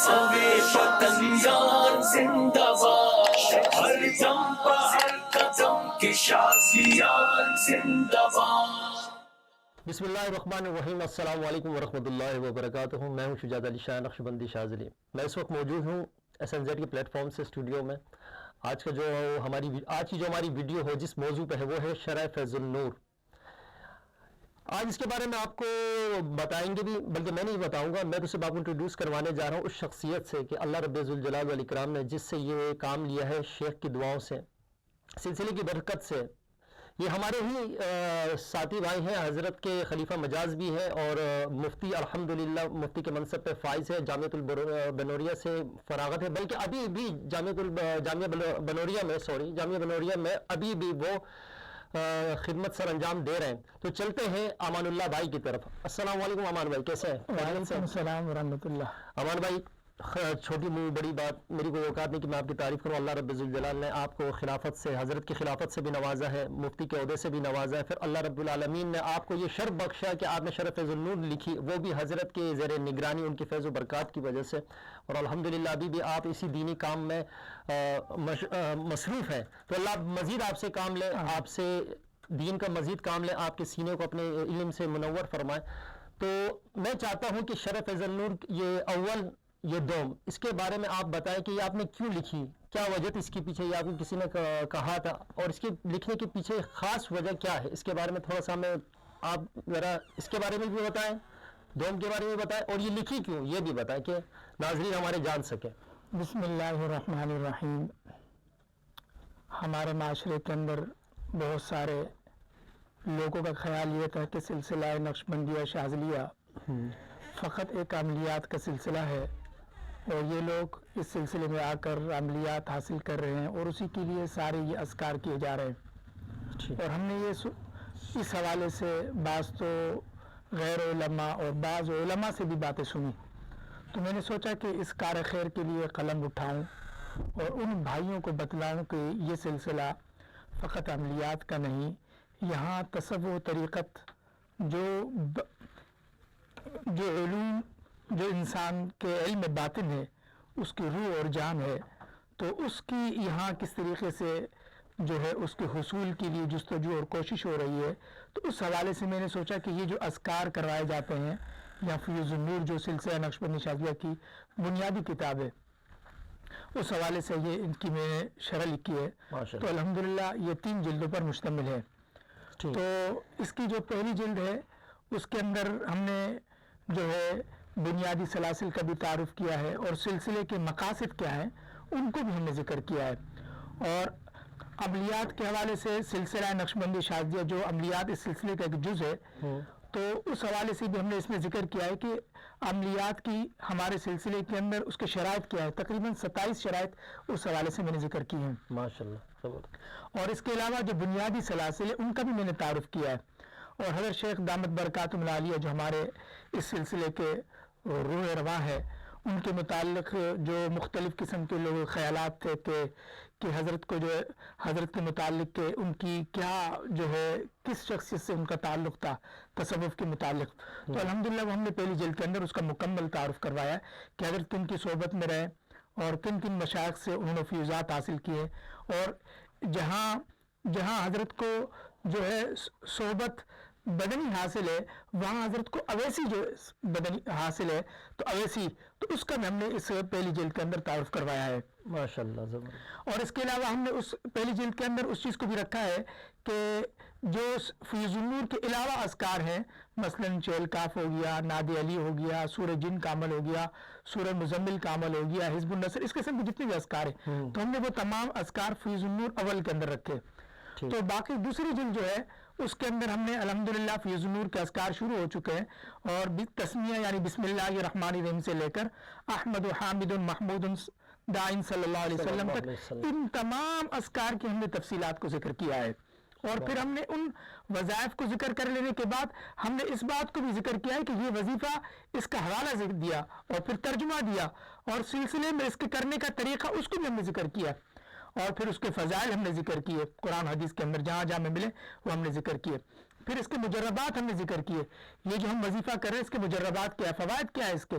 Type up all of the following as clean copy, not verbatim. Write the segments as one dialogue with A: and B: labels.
A: سوے وطن زندہ باد، ہر دم پر ہر قدم کے شازیان زندہ باد۔
B: بسم اللہ الرحمن الرحیم۔ السلام علیکم ورحمۃ اللہ وبرکاتہ۔ میں ہوں شجاعت علی شاہ نقشبندی شاذلی۔ میں اس وقت موجود ہوں SNZ کے پلیٹ فارم سے اسٹوڈیو میں۔ آج کی جو ہماری ویڈیو ہے جس موضوع پہ ہے وہ ہے شرح فیض النور۔ آج اس کے بارے میں آپ کو بتائیں گے بھی، بلکہ میں نہیں بتاؤں گا، میں تو صرف آپ کو انٹروڈیوس کروانے جا رہا ہوں اس شخصیت سے کہ اللہ رب ذوالجلال والاکرام نے جس سے یہ کام لیا ہے، شیخ کی دعاؤں سے، سلسلے کی برکت سے۔ یہ ہمارے ہی ساتھی بھائی ہیں، حضرت کے خلیفہ مجاز بھی ہیں اور مفتی الحمدللہ مفتی کے منصب پہ فائز ہے، جامعۃ البنوریہ سے فراغت ہے، بلکہ ابھی بھی جامعہ بنوریہ میں ابھی بھی وہ خدمت سر انجام دے رہے ہیں۔ تو چلتے ہیں امان اللہ بھائی کی طرف۔ السلام علیکم امان بھائی، کیسے ہیں؟
C: وعلیکم السلام ورحمۃ اللہ۔
B: امان بھائی، چھوٹی بڑی بات میری کوئی اوقات نہیں کہ میں آپ کی تعریف کروں۔ اللہ رب الجلال نے آپ کو خلافت سے، حضرت کی خلافت سے بھی نوازا ہے، مفتی کے عہدے سے بھی نوازا ہے، پھر اللہ رب العالمین نے آپ کو یہ شرف بخشا کہ آپ نے شرح فیض النور لکھی، وہ بھی حضرت کے زیر نگرانی، ان کی فیض و برکات کی وجہ سے، اور الحمدللہ ابھی بھی آپ اسی دینی کام میں مصروف ہیں۔ تو اللہ مزید آپ سے کام لے، آپ سے دین کا مزید کام لے، آپ کے سینے کو اپنے علم سے منور فرمائے۔ تو میں چاہتا ہوں کہ شرح فیض النور یہ اول یہ دوم، اس کے بارے میں آپ بتائیں کہ یہ آپ نے کیوں لکھی، کیا وجہ تھی اس کے پیچھے، یا آپ کو کسی نے کہا تھا، اور اس کے لکھنے کے پیچھے خاص وجہ کیا ہے، اس کے بارے میں تھوڑا سا ہمیں آپ ذرا اس کے بارے میں بھی بتائیں، دوم کے بارے میں بتائیں، اور یہ لکھی کیوں یہ بھی بتائیں کہ ناظرین ہمارے جان سکیں۔
C: بسم اللہ الرحمن الرحیم۔ ہمارے معاشرے کے اندر بہت سارے لوگوں کا خیال یہ تھا کہ سلسلہ نقشبندیہ شاذلیہ فقط ایک عملیات کا سلسلہ ہے، اور یہ لوگ اس سلسلے میں آ کر عملیات حاصل کر رہے ہیں، اور اسی کے لیے سارے یہ اذکار کیے جا رہے ہیں۔ اور ہم نے یہ اس حوالے سے بعض تو غیر علماء اور بعض علماء سے بھی باتیں سنی، تو میں نے سوچا کہ اس کار خیر کے لیے قلم اٹھاؤں اور ان بھائیوں کو بتلاؤں کہ یہ سلسلہ فقط عملیات کا نہیں، یہاں تصوف طریقت جو علوم جو انسان کے علم باطن ہے، اس کی روح اور جان ہے، تو اس کی یہاں کس طریقے سے جو ہے اس کے حصول کے لیے جستجو اور کوشش ہو رہی ہے۔ تو اس حوالے سے میں نے سوچا کہ یہ جو اذکار کروائے جاتے ہیں یا فیض النور جو سلسلہ نقشبندی شاذلیہ کی بنیادی کتاب ہے، اس حوالے سے یہ ان کی میں نے شرح لکھی ہے۔ تو الحمدللہ یہ 3 جلدوں پر مشتمل ہے۔ تو اس کی جو پہلی جلد ہے اس کے اندر ہم نے جو ہے بنیادی سلاسل کا بھی تعارف کیا ہے، اور سلسلے کے مقاصد کیا ہیں ان کو بھی ہم نے ذکر کیا ہے، اور عملیات کے حوالے سے سلسلہ نقشبندی شاذلیہ جو عملیات اس سلسلے کا ایک جز ہے، تو اس حوالے سے بھی ہم نے اس میں ذکر کیا ہے کہ عملیات کی ہمارے سلسلے کے اندر اس کے شرائط کیا ہے، تقریباً 27 شرائط اس حوالے سے میں نے ذکر کی ہیں
B: ماشاءاللہ۔
C: اور اس کے علاوہ جو بنیادی سلاسل ہے ان کا بھی میں نے تعارف کیا ہے، اور حضرت شیخ دامت برکاتہم العالیہ جو ہمارے اس سلسلے کے روح رواں ہے، ان کے متعلق جو مختلف قسم کے لوگ خیالات تھے کہ حضرت کو جو ہے حضرت کے متعلق کہ ان کی کیا جو ہے کس شخصیت سے ان کا تعلق تھا تصوف کے متعلق، تو الحمدللہ وہ ہم نے پہلی جلد کے اندر اس کا مکمل تعارف کروایا ہے کہ حضرت کن کی صحبت میں رہے اور کن کن مشائخ سے انہوں نے فیوزات حاصل کیے، اور جہاں حضرت کو جو ہے صحبت بدنی حاصل ہے وہاں حضرت کو اویسی جو بدنی حاصل ہے، تو اویسی تو اس کا بھی ہم نے اس پہلی جلد کے اندر تعارف کروایا ہے
B: ماشاءاللہ۔
C: اور اس کے علاوہ ہم نے اس پہلی جلد کے اندر اس چیز کو بھی رکھا ہے کہ جو فیض النور کے علاوہ اذکار ہیں، مثلاً چہل کاف ہو گیا، ناد علی ہو گیا، سورہ جن کا عمل ہو گیا، سورہ مزمل کا عمل ہو گیا، حزب النصر، اس قسم کے جتنے بھی اذکار ہیں تو ہم نے وہ تمام اذکار فیض النور اول کے اندر رکھے۔ تو باقی دوسری جلد جو ہے اس کے اندر ہم نے الحمدللہ فیض النور کے اذکار شروع ہو چکے ہیں، اور تسمیہ یعنی بسم اللہ الرحمن الرحیم سے لے کر احمد و حامد محمود داعٍ صلی اللہ علیہ وسلم تک ان تمام اذکار کی ہم نے تفصیلات کو ذکر کیا ہے، اور پھر ہم نے ان وظائف کو ذکر کر لینے کے بعد ہم نے اس بات کو بھی ذکر کیا ہے کہ یہ وظیفہ اس کا حوالہ ذکر دیا اور پھر ترجمہ دیا، اور سلسلے میں اس کے کرنے کا طریقہ اس کو بھی ہم نے ذکر کیا، اور پھر اس کے فضائل ہم نے ذکر کیے، قرآن حدیث کے اندر جہاں جہاں میں ملے وہ ہم نے ذکر کیے، پھر اس کے مجربات ہم نے ذکر کیے، یہ جو ہم وظیفہ کر رہے ہیں اس کے مجربات کیا ہے، فوائد کیا ہے اس کے،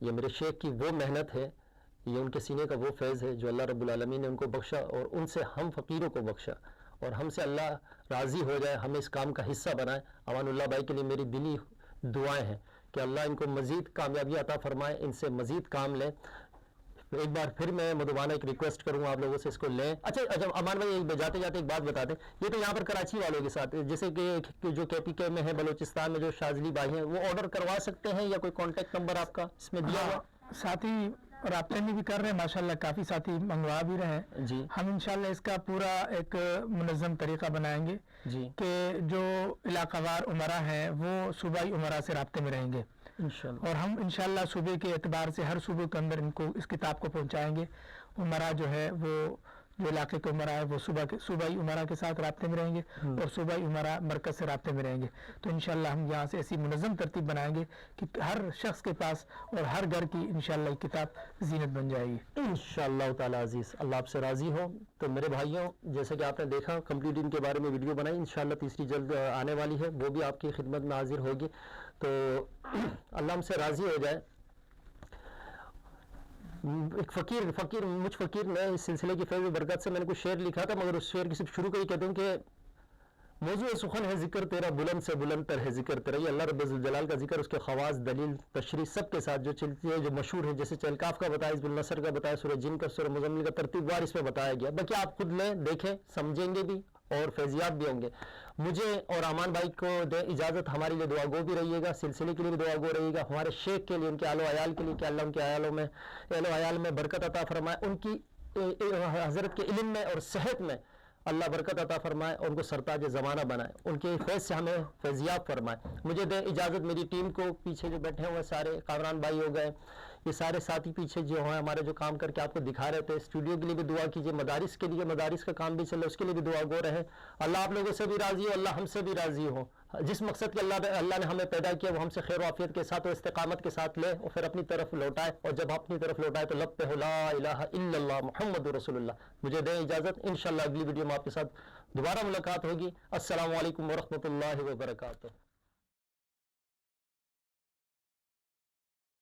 B: یہ میرے شیخ کی وہ محنت ہے، یہ ان کے سینے کا وہ فیض ہے جو اللہ رب العالمین نے ان کو بخشا اور ان سے ہم فقیروں کو بخشا، اور ہم سے اللہ راضی ہو جائے، ہمیں اس کام کا حصہ بنائے۔ امان اللہ بھائی کے لیے میری دلی دعائیں ہیں کہ اللہ ان کو مزید کامیابی عطا فرمائے، ان سے مزید کام لیں۔ ایک بار پھر میں مدھوانہ ایک ریکویسٹ کروں گا آپ لوگوں سے اس کو لیں۔ اچھا امان بھائی جاتے جاتے ایک بات بتا دیں، یہ تو یہاں پر کراچی والوں کے ساتھ، جیسے کہ جو کے پی کے میں ہے بلوچستان میں جو شاذلی بھائی ہیں، وہ آرڈر کروا سکتے ہیں یا کوئی کانٹیکٹ نمبر آپ کا اس میں دیا ہوا؟
C: ساتھی رابطے میں بھی کر رہے ہیں ماشاءاللہ، کافی ساتھی منگوا بھی رہے ہیں
B: جی،
C: ہم انشاءاللہ اس کا پورا ایک منظم طریقہ بنائیں گے
B: جی
C: کہ جو علاقہ وار عمرہ ہیں وہ صوبائی عمرہ سے رابطے میں رہیں گے،
B: انشاءاللہ،
C: اور ہم انشاءاللہ صوبے کے اعتبار سے ہر صوبے کے اندر ان کو اس کتاب کو پہنچائیں گے۔ عمرہ جو ہے وہ جو علاقے کے عمرہ ہے وہ صوبائی عمرہ کے ساتھ رابطے میں رہیں گے اور صوبائی عمرہ مرکز سے رابطے میں رہیں گے۔ تو انشاءاللہ ہم یہاں سے ایسی منظم ترتیب بنائیں گے کہ ہر شخص کے پاس اور ہر گھر کی انشاءاللہ یہ کتاب زینت بن جائے گی
B: انشاءاللہ تعالی عزیز۔ اللہ آپ سے راضی ہو۔ تو میرے بھائیوں، جیسے کہ آپ نے دیکھا کمپلیٹ ان کے بارے میں ویڈیو بنائی، انشاءاللہ تیسری جلد آنے والی ہے، وہ بھی آپ کی خدمت میں حاضر ہوگی۔ تو اللہ ہم سے راضی ہو جائے۔ ایک مجھ فقیر نے اس سلسلے کی فیض و برکت سے میں نے کچھ شعر لکھا تھا، مگر اس شعر کی صرف شروع کو یہ کہتا ہوں کہ موضوع سخن ہے ذکر تیرا، بلند سے بلند تر ہے ذکر تیرا۔ یہ اللہ رب الجلال کا ذکر، اس کے خواص، دلیل، تشریح سب کے ساتھ جو چلتی ہے، جو مشہور ہے، جیسے چلکاف کا بتایا، حزب النصر کا بتایا، سورہ جن کا، سورہ مزمل کا ترتیب وار اس میں بتایا گیا۔ باقی آپ خود لیں، دیکھیں، سمجھیں گے بھی اور فیضیات بھی ہوں گے۔ مجھے اور امان بھائی کو دے اجازت، ہمارے لیے دعا گو بھی رہیے گا، سلسلے کے لیے بھی دعا گو رہیے گا، ہمارے شیخ کے لیے، ان کے اہل و عیال کے لیے کہ اللہ ان کے اہل و عیال میں برکت عطا فرمائے، ان کی حضرت کے علم میں اور صحت میں اللہ برکت عطا فرمائے اور ان کو سرتاج زمانہ بنائے، ان کے فیض سے ہمیں فیضیاب فرمائے۔ مجھے دے اجازت، میری ٹیم کو پیچھے جو بیٹھے ہوئے سارے کامران بھائی ہو گئے، یہ سارے ساتھی پیچھے جو ہیں ہمارے، جو کام کر کے آپ کو دکھا رہے تھے، اسٹوڈیو کے لیے بھی دعا کیجیے، مدارس کے لیے، مدارس کا کام بھی چل رہا ہے، اس کے لیے بھی دعا گو رہے۔ اللہ آپ لوگوں سے بھی راضی ہو، اللہ ہم سے بھی راضی ہو۔ جس مقصد کے اللہ نے ہمیں پیدا کیا وہ ہم سے خیر و عافیت کے ساتھ اور استقامت کے ساتھ لے اور پھر اپنی طرف لوٹائے، اور جب اپنی طرف لوٹائے تو لب پہ ہو لا الہ الا اللہ محمد رسول اللہ۔ مجھے دیں اجازت، انشاءاللہ اگلی ویڈیو میں آپ کے ساتھ دوبارہ ملاقات ہوگی۔ السلام علیکم ورحمۃ اللہ وبرکاتہ۔